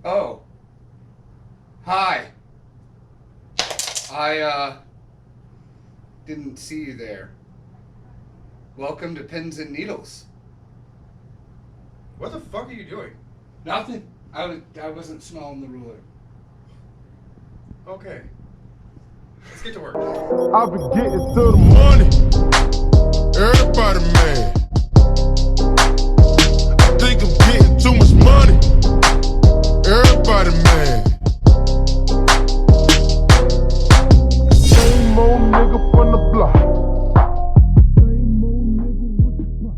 Oh. Hi. I, didn't see you there. Welcome to Pins and Needles. What the fuck are you doing? Nothing. I wasn't smelling the ruler. Okay. Let's get to work. I've been getting to the money. Everybody mad. I think I'm getting too much money. Everybody mad. Same old nigga from the block. Same old nigga with the pop.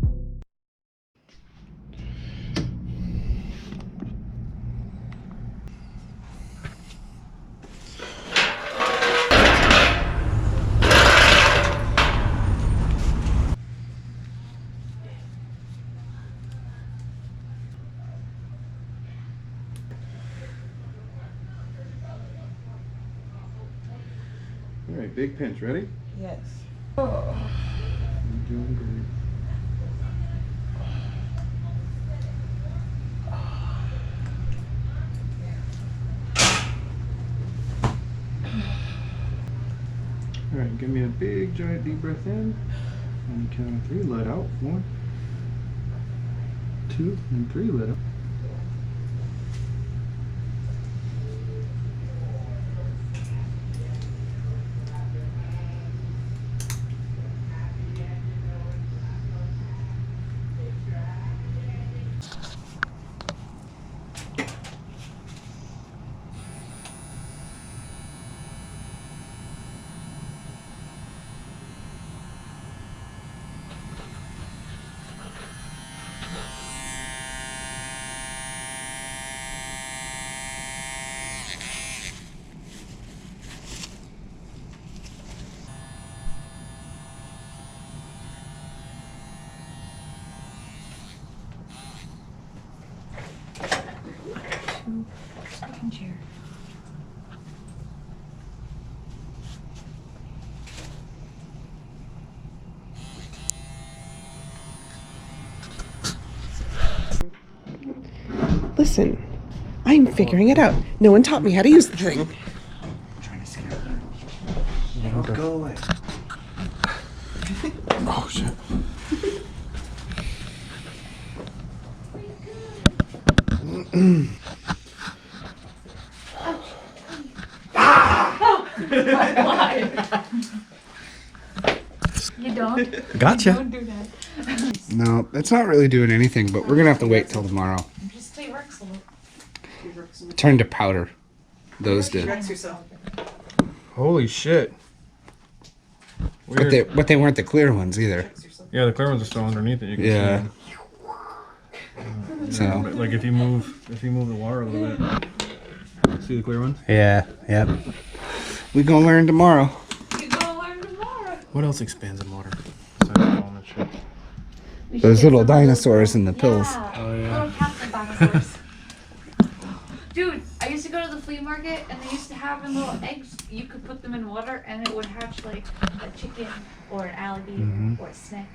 All right, big pinch. Ready? Yes. You're doing great. All right, give me a big, giant, deep breath in. On the count of 3, let out. 1, 2, and 3, let out. Second chair. Listen, I'm figuring it out. No one taught me how to use the thing. I'm trying to scare her. Don't go away. Oh, shit. You don't? Gotcha. Don't do that. No, it's not really doing anything, but we're gonna have to wait till tomorrow. Just stay Rexel. It turned to powder. Those did. Holy shit. But they weren't the clear ones either. Yeah, the clear ones are still underneath it. You can Yeah. see So. them. Like if you move the water a little bit. See the clear ones? Yeah. Yep. We gonna learn tomorrow. You go learn tomorrow. What else expands in water? Besides foam and shit. We should Those get little some of those dinosaurs in the pills. Yeah. Oh, yeah. Little captain dinosaurs. Dude, I used to go to the flea market and they used to have in little eggs. You could put them in water and it would hatch like a chicken or an alligator or a snake.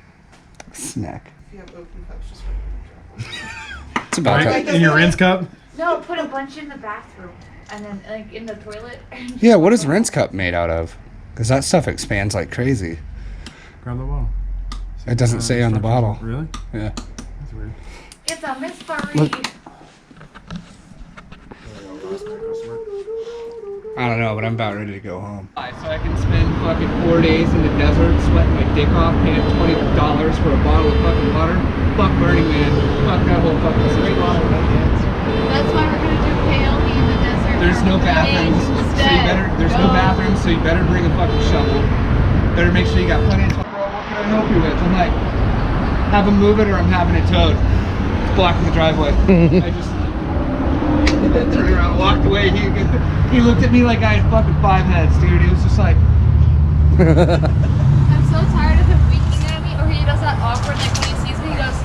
Snack. If you have open cups, just drop It's about Right? that. In your rinse cup? No, put a bunch in the bathroom and then like in the toilet. Yeah. What is rinse cup made out of? Because that stuff expands like crazy. Grab the bottle. It doesn't say on the bottle. Really? Yeah. That's weird. It's a mystery. Look. I don't know, but I'm about ready to go home. So I can spend fucking 4 days in the desert sweating my dick off, paying $20 for a bottle of fucking water. Fuck Burning Man. Fuck that whole fucking situation. That's why we're gonna do KLB in the desert. There's no bathrooms, so you better. There's no bathrooms, so you better bring a fucking shovel. Better make sure you got plenty of time. Bro, what can I help you with? I'm like, have them move it or I'm having it towed. It's blocking the driveway. I just turned around, walked away. He looked at me like I had fucking 5 heads, dude. He was just like. I'm so tired of him winking at me, or he does that awkward, like when he sees me, he goes.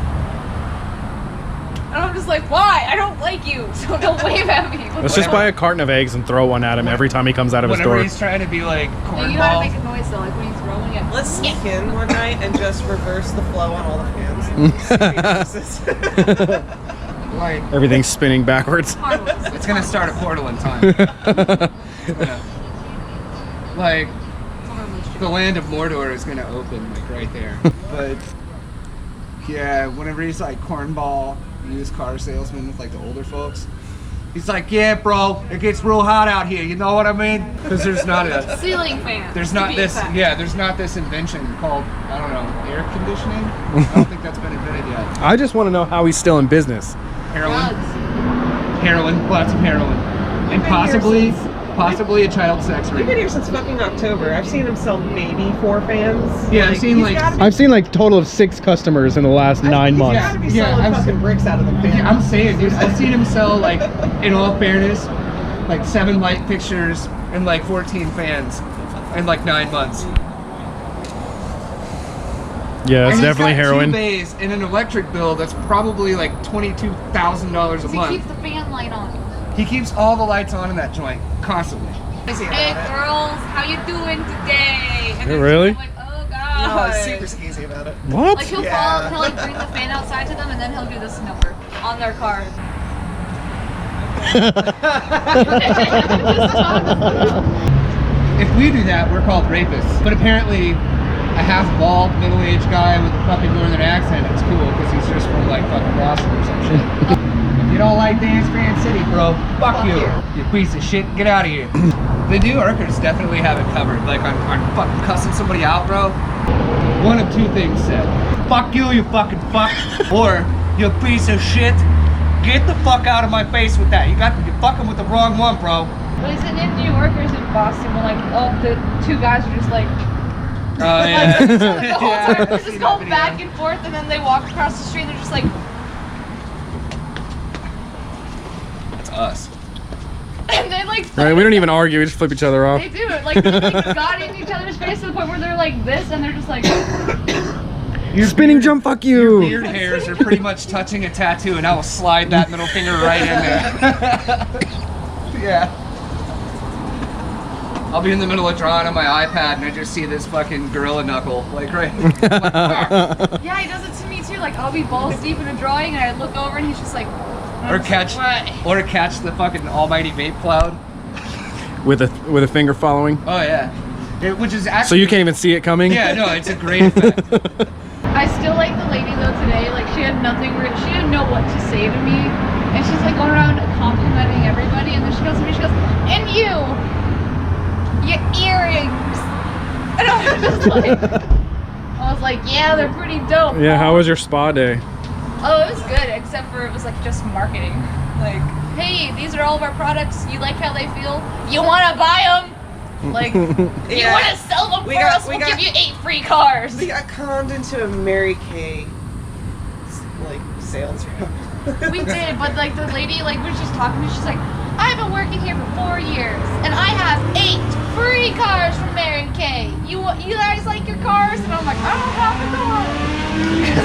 And I'm just like, why? I don't like you, so don't wave at me. Let's just buy a carton of eggs and throw one at him every time he comes out of his Whenever door. he's trying to be like No, you gotta cornball. make a noise though, like when he's throwing it. Let's sneak in one night and just reverse the flow on all the fans. Like, Everything's spinning backwards. it's gonna start a portal in time. Yeah. Like, the land of Mordor is gonna open, like, right there. But, yeah, whenever he's, like, cornball used car salesman with, like, the older folks, he's like, yeah, bro, it gets real hot out here, you know what I mean? Because there's not a... Ceiling fan. There's not this, yeah, there's not this invention called, I don't know, air conditioning? I don't think that's been invented yet. I just want to know how he's still in business. Heroin. Drugs. Heroin, lots of heroin. And possibly a child sex You've ring. been here since fucking October. I've seen him sell maybe 4 fans. Yeah, I've seen, he's like- gotta be- I've seen like total of 6 customers in the last 9 he's months. gotta be Yeah, selling I've fucking bricks out of them fans. Yeah, I'm saying, dude, I've seen him sell, like, in all fairness, like 7 light fixtures and like 14 fans in like 9 months. Yeah, it's And he's definitely got heroin. 2 bays and an electric bill that's probably like $22,000 a He month. keeps the fan light on. He keeps all the lights on in that joint constantly. Hey girls, how you doing today? And Yeah, then really? I'm like, oh No, god. he's super skeezy about it. What? Like he'll Yeah. he'll like bring the fan outside to them and then he'll do this number on their card. If we do that, we're called rapists. But apparently, a half-bald, middle-aged guy with a fucking northern accent, it's cool because he's just from like fucking Boston or some shit. If you don't like Dance Fan City, bro, fuck you. You piece of shit, get out of here. The New Yorkers definitely have it covered. Like, I'm fucking cussing somebody out, bro. One of 2 things said. Fuck you, you fucking fuck. Or, you piece of shit, get the fuck out of my face with that. You're fucking with the wrong one, bro. But he's in New Yorkers in Boston when like the 2 guys are just like Oh, yeah. the whole Yeah, time I've they're seen just that going video. back and forth and then they walk across the street and they're just like That's us. and they like Right, we don't even argue, we just flip each other off. they do it. Like they like, got in each other's face to the point where they're like this and they're just like Your Spinning beard- jump, fuck Your you! beard hairs are pretty much touching a tattoo, and I will slide that middle finger right in there. Yeah. I'll be in the middle of drawing on my iPad, and I just see this fucking gorilla knuckle, like right. yeah, he does it to me too. Like I'll be balls deep in a drawing and I look over and he's just like Or catch the fucking almighty vape cloud. With a finger following. Oh yeah. Which is actually. So you can't even see it coming? Yeah, no, it's a great effect. I still like the lady though today. Like she had nothing. She didn't know what to say to me, and she's like going around complimenting everybody. And then she goes to me. She goes, "And you, your earrings." And I was like, "Yeah, they're pretty dope." Yeah, how was your spa day? Oh, it was good, except for it was like just marketing. Like, hey, these are all of our products. You like how they feel? You want to buy them? Like, you Yeah. want to sell them We for got- us? we We'll got- give you 8 free cars. We got conned into a Mary Kay like sales rep. We did, but like the lady like was just talking to me. She's like, I've been working here for 4 years, and I have 8 free cars from Mary Kay. You guys like your cars? And I'm like, I don't have a car.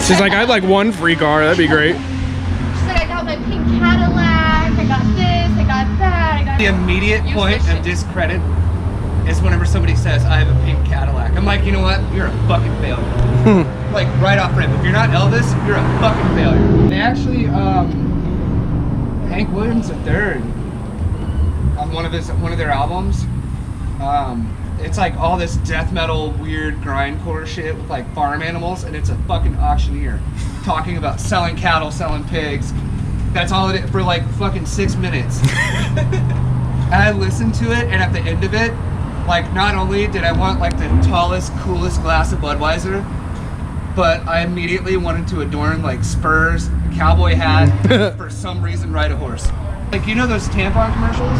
She's like, I'd like 1 free car, that'd be great. She's like, I got my pink Cadillac. I got this. I got that. I got. The immediate Use point this of shit. discredit is whenever somebody says, I have a pink Cadillac. I'm like, you know what? You're a fucking failure. Like, right off rip. If you're not Elvis, you're a fucking failure. They actually, Hank Williams III, on one of their albums, it's like all this death metal, weird grindcore shit with like farm animals, and it's a fucking auctioneer talking about selling cattle, selling pigs. That's all it is for like fucking 6 minutes. And I listened to it, and at the end of it, like, not only did I want like the tallest, coolest glass of Budweiser, but I immediately wanted to adorn like spurs, cowboy hat, for some reason ride a horse. Like, you know those tampon commercials?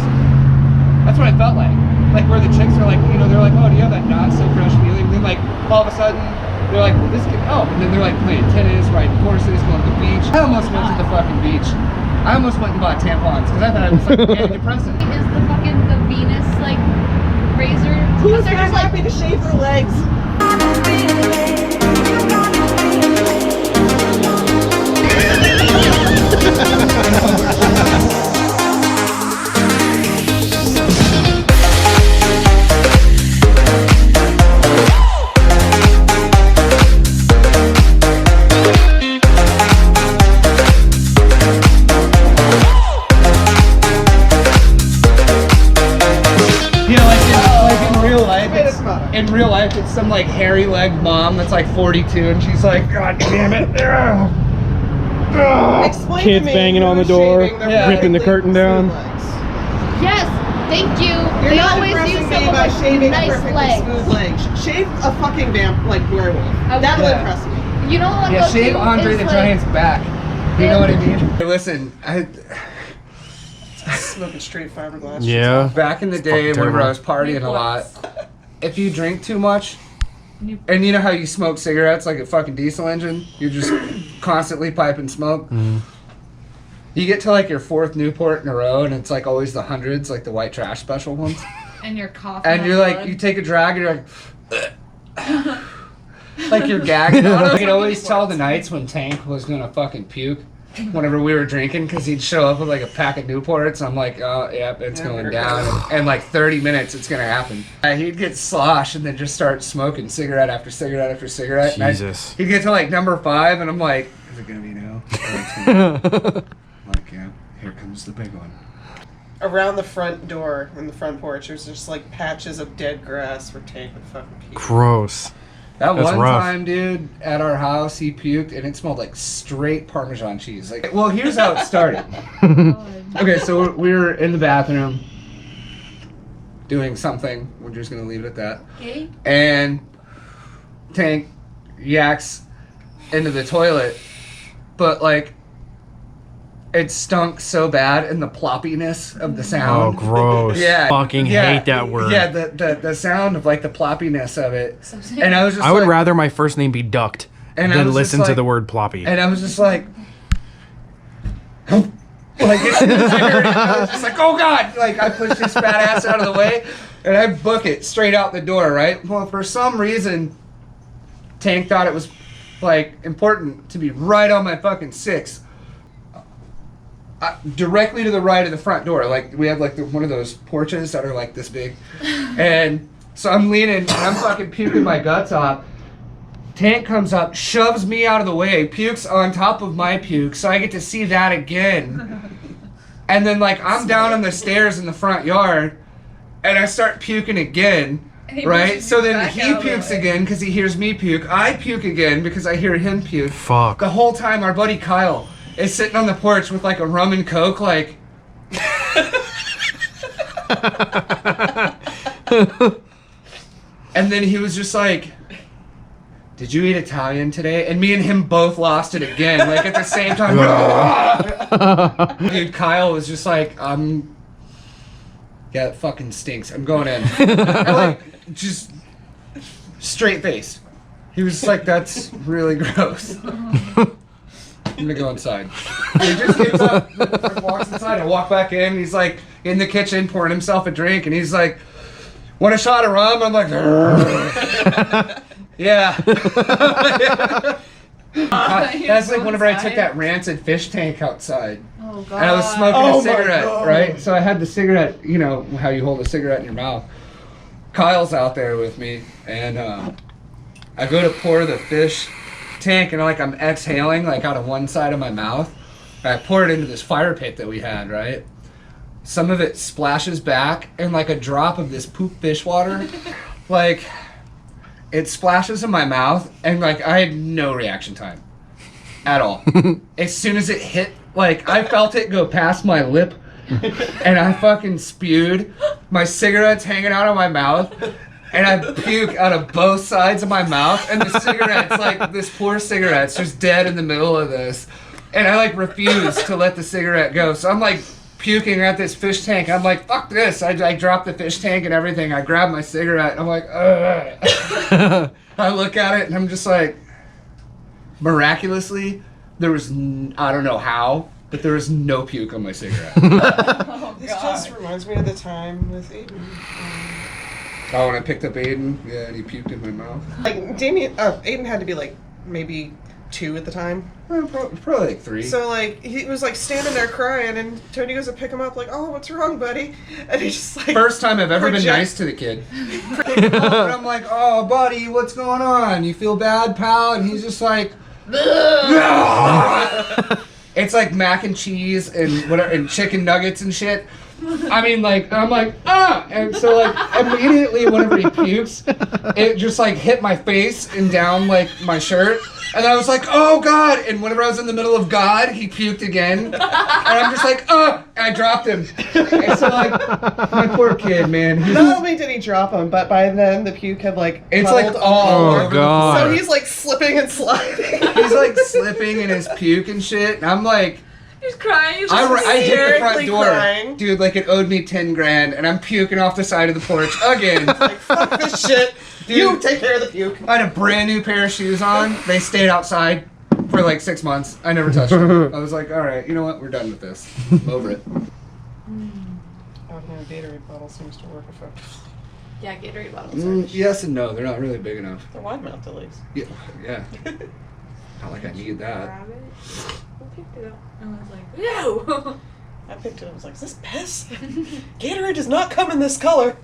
That's what I felt like. Like where the chicks are like, you know, they're like, oh, do you have that not so fresh feeling? And then like all of a sudden, they're like, well, this could, oh, and then they're like playing tennis, riding horses, going to the beach. I almost went to the fucking beach. I almost went and bought tampons because I thought it was like antidepressant. Is the Venus like razor? Who's But they're not just like happy to shave their legs? some like hairy legged mom that's like 42 and she's like, God damn it. Explain Kids to me banging on the who's door, shaving their ripping the perfectly curtain down. smooth legs. Yes, thank you. You're They not always impressing use me someone by with shaving nice perfectly legs. smooth legs. Shave a fucking werewolf. That will Yeah. impress me. You know what? Yeah, though, shave too, Andre is, the like, Giant's back. You know what I mean? Hey, listen, Smoking straight fiberglass. Yeah. back in the day fucking whenever I terrible. was partying a lot, if you drink too much, and you know how you smoke cigarettes like a fucking diesel engine? You're just constantly piping smoke. You get to like your 4th Newport in a row and it's like always the hundreds, like the white trash special ones. And you're coughing. And up you're like, blood. you take a drag and you're like, like you're gagging. I could always tell the nights when Tank was gonna fucking puke whenever we were drinking because he'd show up with like a pack of Newports. I'm like, oh, yep, it's going down. And like 30 minutes, it's gonna happen. He'd get sloshed and then just start smoking cigarette after cigarette after cigarette. And Jesus. he'd get to like number 5 and I'm like, is it gonna be now? I'm like, yeah, here comes the big one. Around the front door and the front porch, there's just like patches of dead grass where Tank would fucking puke. Gross. That That's one rough. time, dude, at our house, he puked and it smelled like straight Parmesan cheese. Like, well, here's how it started. Okay, so we were in the bathroom doing something. We're just gonna leave it at that. Okay. And Tank yaks into the toilet, but like it stunk so bad in the ploppiness of the Oh, sound. gross. Yeah, Fucking yeah, hate that word. Yeah, the sound of like the ploppiness of it. And I was just I would like, rather my first name be Ducked And I than was just listen to like- the word ploppy. And I was just like, like I was just like, oh God! Like I pushed his fat ass out of the way, and I book it straight out the door. Right? Well, for some reason, Tank thought it was like important to be right on my fucking 6. Directly to the right of the front door. Like we have like one of those porches that are like this big, and so I'm leaning and I'm fucking puking my guts off. Tank comes up, shoves me out of the way, pukes on top of my puke, so I get to see that again. And then like I'm down on the stairs in the front yard, and I start puking again. He Right? pushes So you then back he out of the pukes way. again because he hears me puke. I puke again because I hear him puke. Fuck. The whole time our buddy Kyle is sitting on the porch with like a rum and coke, like. And then he was just like, did you eat Italian today? And me and him both lost it again, like at the same time. Dude, Kyle was just like, yeah, it fucking stinks. I'm going in. And like, just straight face. He was just like, that's really gross. I'm gonna go inside. He just gets up, walks inside, I walk back in. He's like in the kitchen pouring himself a drink, and he's like, want a shot of rum? I'm like, yeah. That's like whenever I took that rancid fish tank outside. Oh God. And I was smoking Oh a my cigarette, God. right? So I had the cigarette, you know, how you hold a cigarette in your mouth. Kyle's out there with me, and I go to pour the fish tank, and I'm exhaling like out of one side of my mouth. And I pour it into this fire pit that we had, right? Some of it splashes back, and like a drop of this poop fish water, like it splashes in my mouth, and like I had no reaction time at all. As soon as it hit, like I felt it go past my lip, and I fucking spewed. My cigarette's hanging out of my mouth, and I puke out of both sides of my mouth, and the cigarette's like, this poor cigarette's just dead in the middle of this. And I like refuse to let the cigarette go. So I'm like puking at this fish tank. I'm like, fuck this. I dropped the fish tank and everything. I grab my cigarette, and I'm like, ugh. I look at it, and I'm just like, miraculously, there was, I don't know how, but there was no puke on my cigarette. Oh This God. just reminds me of the time with Aiden. Oh, when I picked up Aiden, yeah, and he puked in my mouth. Like Aiden had to be like maybe 2 at the time. Probably like 3. So like he was like standing there crying, and Tony goes to pick him up like, oh, what's wrong, buddy? And he's just like, First time I've ever been Project- nice to the kid. And I'm like, oh, buddy, what's going on? You feel bad, pal? And he's just like, it's like mac and cheese and whatever and chicken nuggets and shit. I mean, like, I'm like, ah! And so, like, immediately whenever he pukes, it just, like, hit my face and down, like, my shirt. And I was like, oh, God. And whenever I was in the middle of God, he puked again. And I'm just like, oh! And I dropped him. And so, like, my poor kid, man. Not only did he drop him, but by then the puke had, like, It's, like, puddled all over. over God. So he's, like, slipping and sliding. He's, like, slipping in his puke and shit. And I'm like... He's crying. He's I hit the front hysterically door. crying. Dude, like, it owed me 10 grand. And I'm puking off the side of the porch again. Like, fuck this shit. Dude. You take care of the puke. I had a brand new pair of shoes on. They stayed outside for like 6 months. I never touched them. I was like, all right, you know what? We're done with this. I'm over it. Oh, no, Gatorade bottle seems to work effectively. Yeah, Gatorade bottles are Yes and no. They're not really big enough. They're wide mouth at least. Yeah. Not like I need that. grab it. Who picked it up? And I was like, no! I picked it up. I was like, is this piss? Gatorade does not come in this color.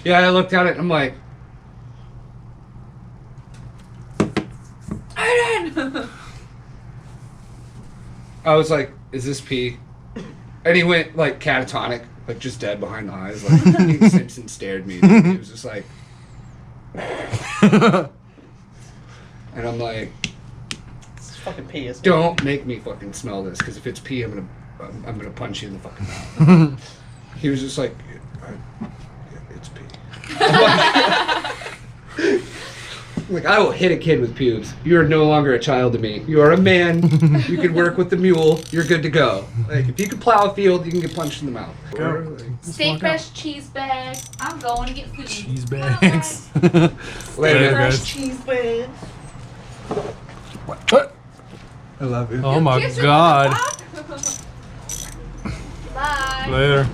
Yeah, I looked at it and I'm like, Aiden! I was like, is this pee? And he went like catatonic, like just dead behind the eyes. Like he Simpson stared me. He was just like, and I'm like, It's fucking pee, isn't it? don't make me fucking smell this, because if it's pee, I'm gonna punch you in the fucking mouth. He was just like, it's pee. Like, I will hit a kid with pubes. You are no longer a child to me. You are a man. You can work with the mule. You're good to go. Like, if you can plow a field, you can get punched in the mouth. Steak fresh cheese bag. I'm going to get food. Cheese Bye. bags. Later, Later, guys. guys. Cheese bag. What? I love you. Oh my Kiss her God. with the pop. Bye. Later.